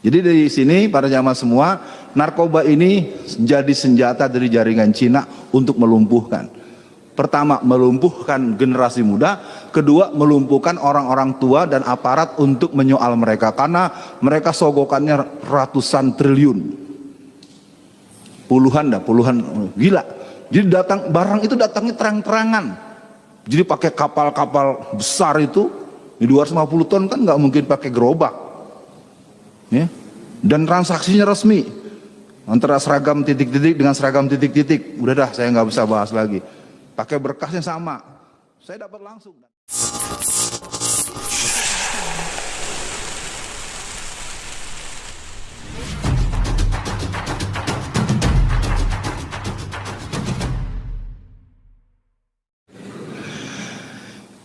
Jadi dari sini para jamaah semua, narkoba ini jadi senjata dari jaringan Cina untuk melumpuhkan. Pertama, melumpuhkan generasi muda. Kedua, melumpuhkan orang-orang tua dan aparat untuk menyoal mereka. Karena mereka sogokannya ratusan triliun. Puluhan, gila. Jadi barang itu datangnya terang-terangan. Jadi pakai kapal-kapal besar itu, di 250 ton kan nggak mungkin pakai gerobak. Ya. Dan transaksinya resmi antara seragam titik-titik dengan seragam titik-titik. Udah dah, saya nggak bisa bahas lagi. Pakai berkasnya sama, saya dapat langsung.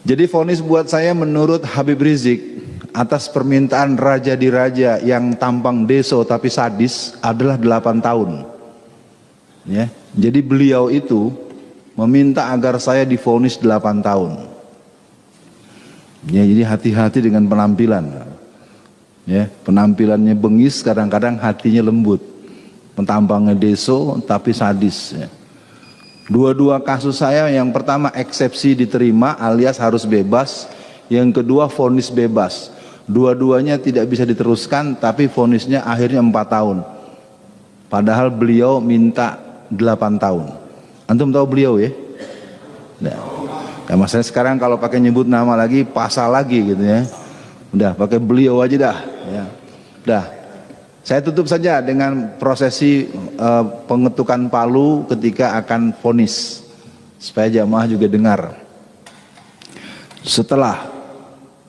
Jadi vonis buat saya menurut Habib Rizik atas permintaan raja di raja yang tampang deso tapi sadis adalah 8 tahun. Ya. Jadi beliau itu meminta agar saya divonis 8 tahun. Ya, jadi hati-hati dengan penampilan. Ya, penampilannya bengis, kadang-kadang hatinya lembut. Tampangnya deso tapi sadis. Ya. Dua-dua kasus saya, yang pertama eksepsi diterima alias harus bebas, yang kedua vonis bebas. Dua-duanya tidak bisa diteruskan, tapi vonisnya akhirnya 4 tahun. Padahal beliau minta 8 tahun. Antum tahu beliau ya? Nah, maksudnya sekarang kalau pakai nyebut nama lagi, pasal lagi gitu ya. Udah pakai beliau aja dah. Ya. Udah. Saya tutup saja dengan prosesi pengetukan palu ketika akan vonis, supaya jamaah juga dengar. Setelah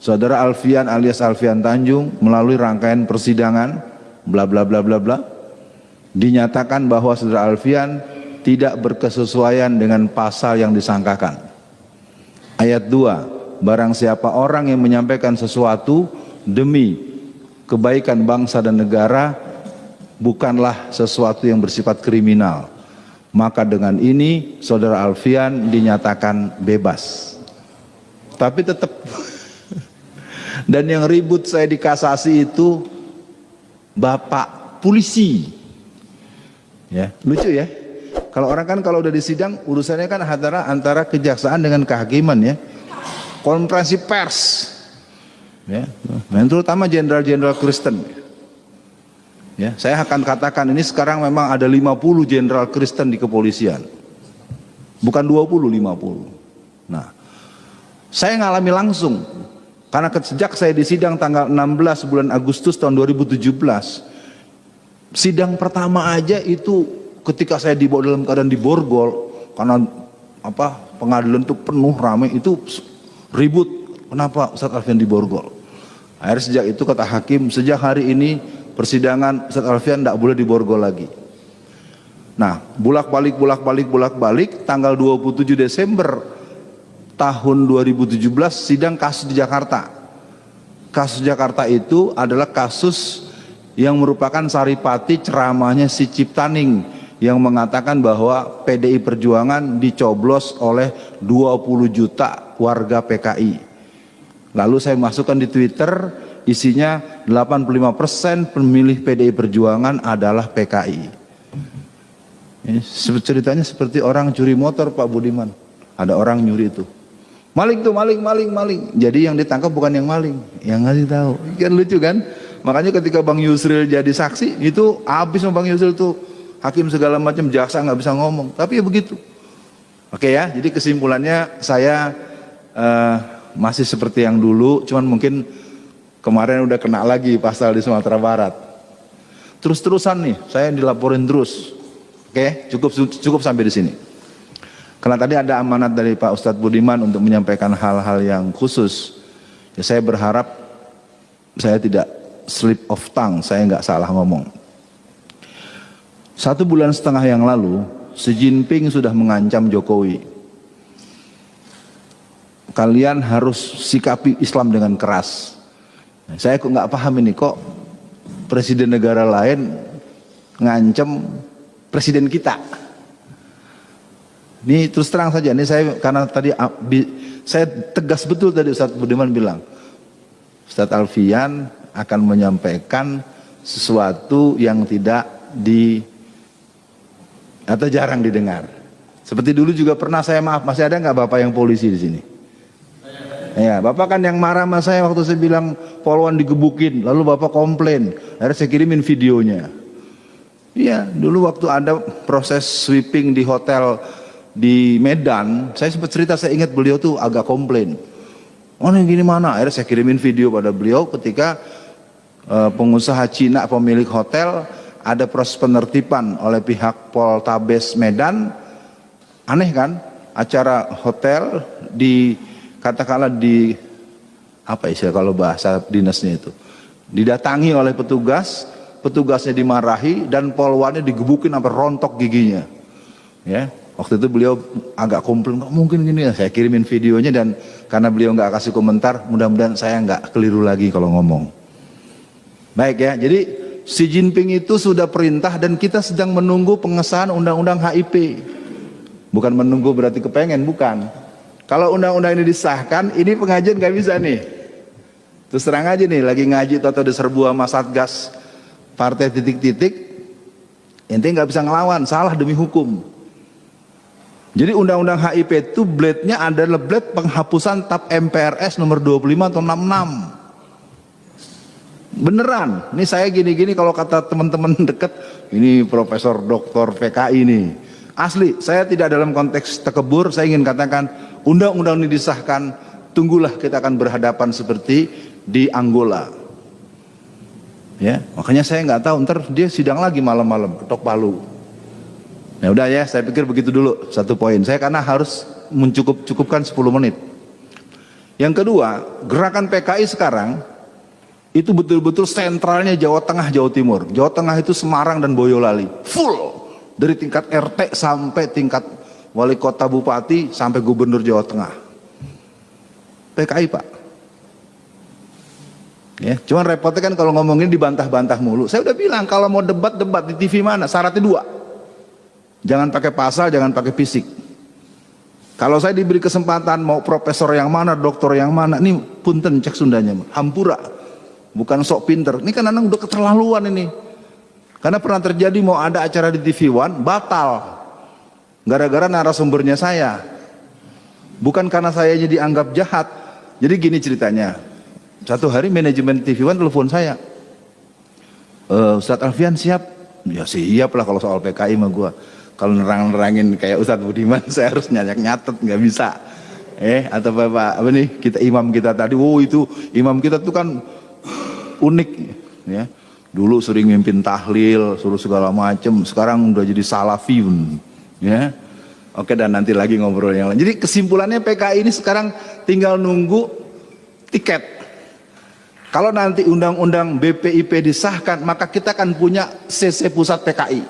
Saudara Alfian alias Alfian Tanjung melalui rangkaian persidangan bla bla bla bla bla, dinyatakan bahwa Saudara Alfian tidak berkesesuaian dengan pasal yang disangkakan. Ayat 2, barang siapa orang yang menyampaikan sesuatu demi kebaikan bangsa dan negara bukanlah sesuatu yang bersifat kriminal, maka dengan ini Saudara Alfian dinyatakan bebas. Tapi tetap dan yang ribut saya di kasasi itu bapak polisi. Ya, lucu ya. Kalau orang kan kalau udah di sidang urusannya kan antara kejaksaan dengan kehakiman ya. Konferensi pers. Ya, dan terutama jenderal-jenderal Kristen. Ya, saya akan katakan ini sekarang memang ada 50 jenderal Kristen di kepolisian. Bukan 20, 50. Nah, saya ngalami langsung. Karena sejak saya disidang tanggal 16 bulan Agustus tahun 2017, sidang pertama aja itu ketika saya dibawa dalam keadaan diborgol, karena pengadilan itu penuh ramai, itu ribut. Kenapa Ustadz Alfian diborgol? Akhirnya sejak itu kata hakim, sejak hari ini persidangan Ustadz Alfian tidak boleh diborgol lagi. Nah, bolak-balik tanggal 27 Desember tahun 2017 sidang kasus di Jakarta. Kasus Jakarta itu adalah kasus yang merupakan saripati ceramahnya si Ciptaning yang mengatakan bahwa PDI Perjuangan dicoblos oleh 20 juta warga PKI. Lalu saya masukkan di Twitter, isinya 85% pemilih PDI Perjuangan adalah PKI. Ini ceritanya seperti orang curi motor Pak Budiman. Ada orang nyuri itu. Maling tuh, maling. Jadi yang ditangkap bukan yang maling, yang ngasih tahu. Kan lucu kan? Makanya ketika Bang Yusril jadi saksi, itu habis sama Bang Yusril tuh. Hakim segala macam, jaksa nggak bisa ngomong. Tapi ya begitu. Oke ya, jadi kesimpulannya saya masih seperti yang dulu, cuman mungkin kemarin udah kena lagi pasal di Sumatera Barat. Terus-terusan nih, saya dilaporin terus. Oke, cukup sampai di sini. Karena tadi ada amanat dari Pak Ustadz Budiman untuk menyampaikan hal-hal yang khusus. Ya, saya berharap saya tidak slip of tongue, saya nggak salah ngomong. 1,5 bulan yang lalu, Xi Jinping sudah mengancam Jokowi. Kalian harus sikapi Islam dengan keras. Saya kok nggak paham ini, kok presiden negara lain ngancem presiden kita. Ini terus terang saja, ini saya karena tadi saya tegas betul tadi Ustadz Budiman bilang, Ustadz Alfian akan menyampaikan sesuatu yang tidak atau jarang didengar. Seperti dulu juga pernah saya, maaf, masih ada nggak Bapak yang polisi di sini? Ya, Bapak kan yang marah sama saya waktu saya bilang Polwan digebukin, lalu Bapak komplain, akhirnya saya kirimin videonya. Iya, dulu waktu ada proses sweeping di hotel di Medan, saya sempat cerita, saya ingat beliau tuh agak komplain. Oh ini gini mana? Akhirnya saya kirimin video pada beliau ketika pengusaha Cina pemilik hotel ada proses penertiban oleh pihak Poltabes Medan. Aneh kan? Acara hotel katakanlah di apa istilah kalau bahasa dinasnya itu, didatangi oleh petugas, petugasnya dimarahi dan polwannya digebukin sampai rontok giginya. Ya, waktu itu beliau agak komplain, nggak mungkin gini ya. Saya kirimin videonya dan karena beliau nggak kasih komentar, mudah-mudahan saya nggak keliru lagi kalau ngomong. Baik ya, jadi Xi Jinping itu sudah perintah dan kita sedang menunggu pengesahan undang-undang HIP. Bukan menunggu berarti kepengen, bukan. Kalau undang-undang ini disahkan, ini pengajian nggak bisa nih. Terus terang aja nih, lagi ngaji atau diserbu sama Satgas partai titik-titik, ente nggak bisa ngelawan, salah demi hukum. Jadi undang-undang HIP itu blade-nya adalah blade penghapusan TAP MPRS nomor 25 atau 66. Beneran, ini saya gini-gini kalau kata teman-teman deket, ini Profesor Doktor PKI nih. Asli, saya tidak dalam konteks tekebur, saya ingin katakan undang-undang ini disahkan, tunggulah kita akan berhadapan seperti di Angola. Ya, makanya saya nggak tahu, ntar dia sidang lagi malam-malam, ketok palu. Ya udah ya, saya pikir begitu dulu satu poin. Saya karena harus mencukupkan 10 menit. Yang kedua, gerakan PKI sekarang itu betul-betul sentralnya Jawa Tengah, Jawa Timur. Jawa Tengah itu Semarang dan Boyolali, full. Dari tingkat RT sampai tingkat wali kota, bupati, sampai gubernur Jawa Tengah. PKI Pak. Ya, cuman repotnya kan kalau ngomongin dibantah-bantah mulu. Saya udah bilang kalau mau debat di TV mana, syaratnya 2. Jangan pakai pasal, jangan pakai fisik. Kalau saya diberi kesempatan mau profesor yang mana, doktor yang mana, ini punten cek Sundanya, hampura. Bukan sok pinter. Ini kan anak udah keterlaluan ini. Karena pernah terjadi mau ada acara di TV One, batal. Gara-gara narasumbernya saya. Bukan karena saya jadi anggap jahat. Jadi gini ceritanya. Satu hari manajemen TV One telepon saya. Ustadz Alfian siap? Ya siap lah kalau soal PKI mah gua. Kalau nerang-nerangin kayak Ustadz Budiman saya harus nyatet, nggak bisa. Atau Bapak apa nih, kita imam kita tadi, itu imam kita tuh kan unik ya. Dulu sering mimpin tahlil, suruh segala macem, sekarang udah jadi salafiyun ya. Oke, dan nanti lagi ngobrol yang lain. Jadi kesimpulannya PKI ini sekarang tinggal nunggu tiket. Kalau nanti undang-undang BPIP disahkan, maka kita akan punya CC pusat PKI.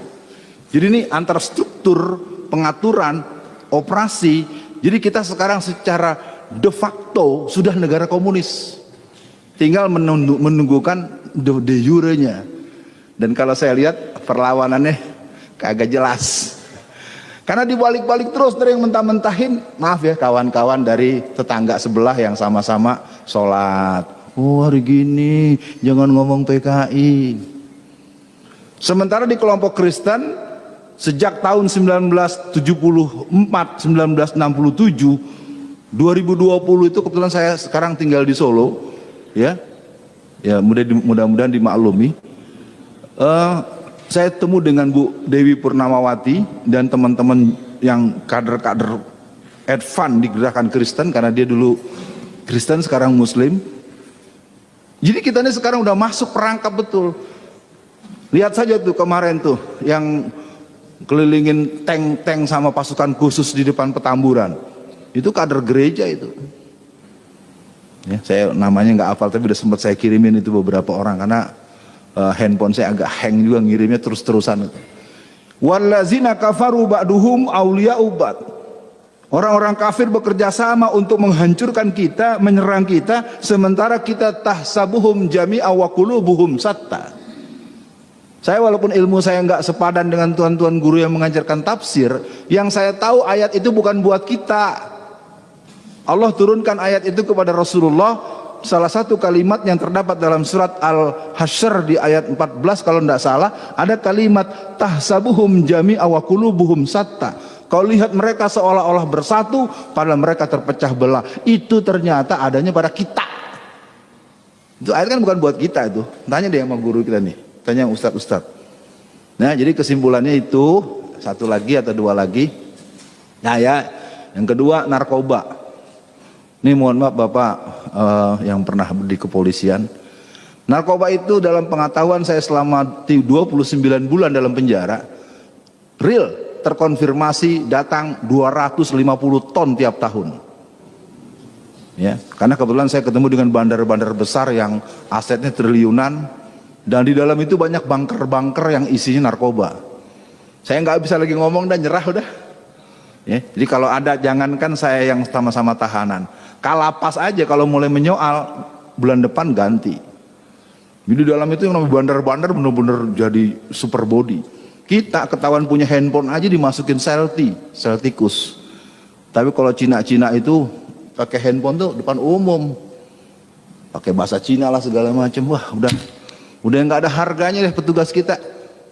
Jadi ini antar struktur pengaturan operasi. Jadi kita sekarang secara de facto sudah negara komunis. Tinggal menunggukan de jure-nya. Dan kalau saya lihat perlawanannya kagak jelas. Karena dibalik-balik terus, dari yang mentah-mentahin, maaf ya kawan-kawan dari tetangga sebelah yang sama-sama sholat. Hari gini jangan ngomong PKI. Sementara di kelompok Kristen sejak tahun 1974, 1967, 2020 itu kebetulan saya sekarang tinggal di Solo. Ya, mudah-mudahan dimaklumi. Saya temu dengan Bu Dewi Purnamawati dan teman-teman yang kader-kader advance di gerakan Kristen, karena dia dulu Kristen sekarang Muslim. Jadi kita ini sekarang udah masuk perangkap betul. Lihat saja tuh kemarin tuh yang kelilingin tank-tank sama pasukan khusus di depan Petamburan. Itu kader gereja itu. Ya, saya namanya nggak hafal tapi udah sempat saya kirimin itu beberapa orang karena handphone saya agak hang juga ngirimnya terus-terusan. Wallazina kafaru ba'duhum awliya'u ba'd. Orang-orang kafir bekerja sama untuk menghancurkan kita, menyerang kita, sementara kita tahsabuhum jami'a wa qulubuhum satta. Saya walaupun ilmu saya nggak sepadan dengan tuan-tuan guru yang mengajarkan tafsir, yang saya tahu ayat itu bukan buat kita. Allah turunkan ayat itu kepada Rasulullah salah satu kalimat yang terdapat dalam surat Al-Hasyr di ayat 14 kalau tidak salah, ada kalimat tahsabuhum jami'a wa qulubuhum satta. Kau lihat mereka seolah-olah bersatu, padahal mereka terpecah belah. Itu ternyata adanya pada kita. Itu ayat kan bukan buat kita itu. Tanya deh sama guru kita nih, tanya ustadz-ustadz. Nah, jadi kesimpulannya itu satu lagi atau dua lagi. Nah ya, yang kedua narkoba. Ini mohon maaf Bapak yang pernah di kepolisian. Narkoba itu dalam pengetahuan saya selama 29 bulan dalam penjara, real terkonfirmasi datang 250 ton tiap tahun. Ya, karena kebetulan saya ketemu dengan bandar-bandar besar yang asetnya triliunan, dan di dalam itu banyak bunker-bunker yang isinya narkoba. Saya nggak bisa lagi ngomong dan nyerah udah. Ya, jadi kalau ada, jangankan saya yang sama-sama tahanan, Kalapas aja kalau mulai menyoal bulan depan ganti. Jadi dalam itu yang namanya bandar-bandar bener-bener jadi super body. Kita ketahuan punya handphone aja dimasukin sel tikus. Tapi kalau Cina-Cina itu pakai handphone tuh depan umum, pakai bahasa Cina lah segala macam. Wah udah nggak ada harganya deh petugas kita.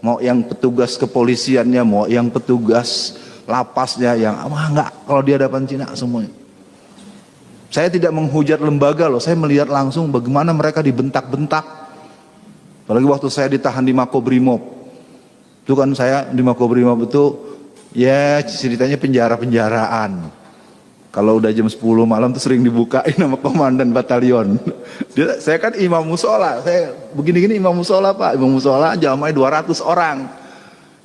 Mau yang petugas kepolisiannya, mau yang petugas lapasnya, yang nggak, kalau di hadapan Cina semuanya. Saya tidak menghujat lembaga loh, saya melihat langsung bagaimana mereka dibentak-bentak. Apalagi waktu saya ditahan di Makobrimob. Itu kan saya di Makobrimob itu ya ceritanya penjara-penjaraan. Kalau udah jam 10 malam tuh sering dibukain sama komandan batalion. Saya kan imam musola, saya begini-gini imam musola Pak, imam musola jamaah 200 orang.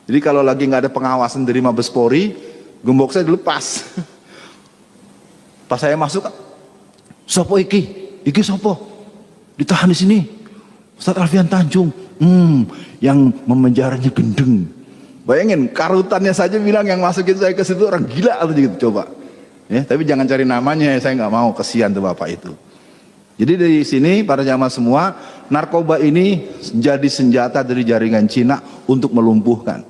Jadi kalau lagi nggak ada pengawasan dari Mabes Polri, gembok saya dilepas. Pas saya masuk, sopo iki sopo, ditahan di sini, Ustadz Alfian Tanjung, yang memenjaranya gendeng. Bayangin karutannya saja bilang yang masukin saya ke situ orang gila atau gitu, coba. Ya, tapi jangan cari namanya, saya nggak mau, kesian tuh bapak itu. Jadi dari sini para jamaah semua, narkoba ini jadi senjata dari jaringan Cina untuk melumpuhkan.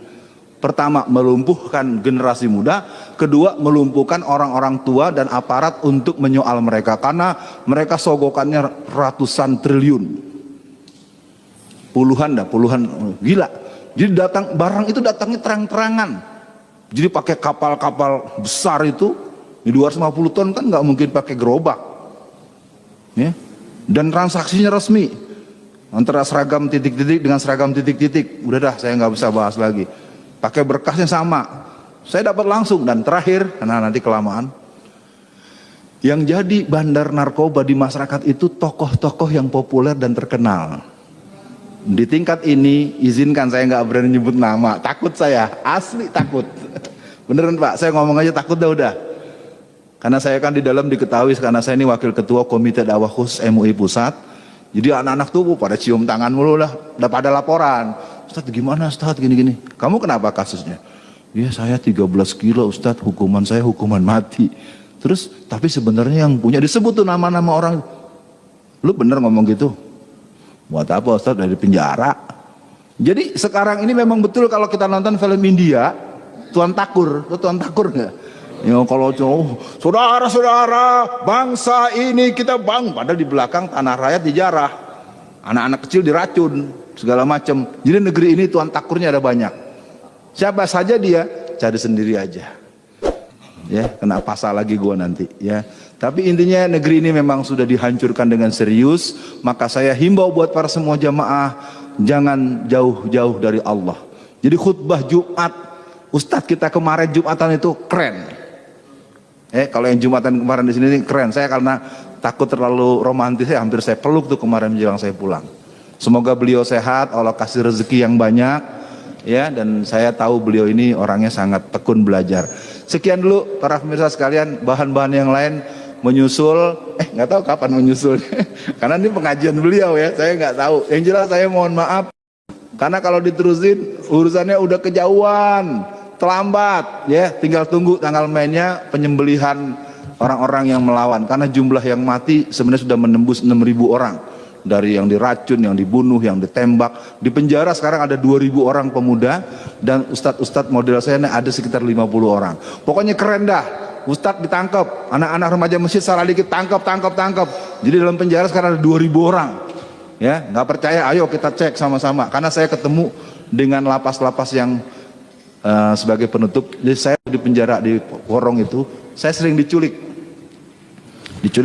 Pertama, melumpuhkan generasi muda. Kedua, melumpuhkan orang-orang tua dan aparat untuk menyoal mereka, karena mereka sogokannya ratusan triliun, puluhan gila. Jadi barang itu datangnya terang-terangan. Jadi pakai kapal-kapal besar itu, di 250 ton kan nggak mungkin pakai gerobak, ya. Dan transaksinya resmi antara seragam titik-titik dengan seragam titik-titik. Udah dah, saya nggak bisa bahas lagi. Pakai berkasnya sama, saya dapat langsung. Dan terakhir, karena nanti kelamaan, yang jadi bandar narkoba di masyarakat itu tokoh-tokoh yang populer dan terkenal. Di tingkat ini, izinkan saya nggak berani nyebut nama, takut saya, asli takut. Beneran Pak, saya ngomong aja takut udah. Karena saya kan di dalam diketahui, karena saya ini wakil ketua Komite Dakwah Khusus MUI Pusat. Jadi anak-anak tuh pada cium tangan mulu lah, udah pada laporan. Ustadz gimana Ustadz gini-gini, kamu kenapa kasusnya? Ya saya 13 kilo Ustadz, hukuman saya hukuman mati. Terus tapi sebenarnya yang punya disebut tuh nama-nama orang. Lu bener ngomong gitu? Buat apa Ustadz, dari penjara? Jadi sekarang ini memang betul kalau kita nonton film India, Tuan Takur, lu Tuan Takur nggak? Ya kalau saudara-saudara bangsa ini kita padahal di belakang tanah rakyat dijarah, anak-anak kecil diracun segala macam. Jadi negeri ini Tuan Takurnya ada banyak. Siapa saja dia, cari sendiri aja. Ya, kena pasal lagi gua nanti ya. Tapi intinya negeri ini memang sudah dihancurkan dengan serius. Maka saya himbau buat para semua jamaah, jangan jauh-jauh dari Allah. Jadi khutbah Jumat Ustadz kita kemarin Jumatan itu keren. Kalau yang Jumatan kemarin di sini keren. Saya karena takut terlalu romantis, hampir saya peluk tuh kemarin menjelang saya pulang. Semoga beliau sehat, Allah kasih rezeki yang banyak, ya. Dan saya tahu beliau ini orangnya sangat tekun belajar. Sekian dulu para pemirsa sekalian, bahan-bahan yang lain menyusul, nggak tahu kapan menyusul, karena ini pengajian beliau ya, saya nggak tahu. Yang jelas saya mohon maaf, karena kalau diterusin urusannya udah kejauhan, terlambat, ya. Tinggal tunggu tanggal mainnya penyembelihan orang-orang yang melawan, karena jumlah yang mati sebenarnya sudah menembus 6.000 orang. Dari yang diracun, yang dibunuh, yang ditembak. Di penjara sekarang ada 2.000 orang pemuda, dan ustadz-ustadz model saya ini ada sekitar 50 orang. Pokoknya keren dah. Ustadz ditangkap, anak-anak remaja masjid salah dikit tangkap. Jadi dalam penjara sekarang ada 2.000 orang. Ya, nggak percaya, ayo kita cek sama-sama. Karena saya ketemu dengan lapas-lapas yang sebagai penutup. Jadi saya di penjara di Porong itu, saya sering diculik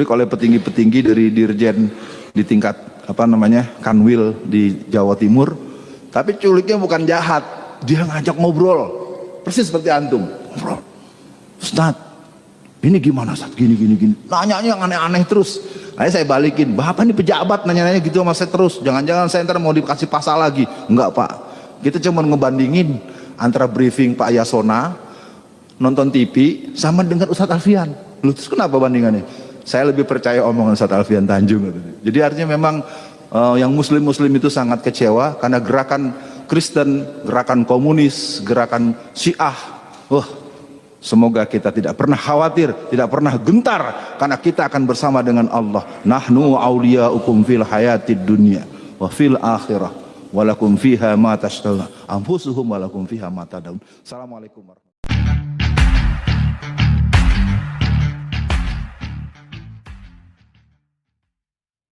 oleh petinggi-petinggi dari dirjen di tingkat Kanwil di Jawa Timur. Tapi culiknya bukan jahat, dia ngajak ngobrol, persis seperti antum. Ngobrol, Ustadz, ini gimana Ustadz, gini. Nanyanya yang aneh-aneh terus. Akhirnya saya balikin, Bapak ini pejabat nanya-nanya gitu sama saya terus. Jangan-jangan saya ntar mau dikasih pasal lagi. Enggak Pak, kita cuma ngebandingin antara briefing Pak Yasona, nonton TV, sama dengan Ustadz Alfian. Lu terus kenapa bandingannya? Saya lebih percaya omongan Ustadz Alfian Tanjung. Jadi artinya memang yang muslim itu sangat kecewa karena gerakan Kristen, gerakan komunis, gerakan Syiah. Semoga kita tidak pernah khawatir, tidak pernah gentar, karena kita akan bersama dengan Allah. Nahnu awliyaukum fil hayatid dunya wa fil akhirah walakum fiha ma tashtaha anfusuhum walakum fiha ma tad'un. Assalamualaikum warahmatullahi wabarakatuh.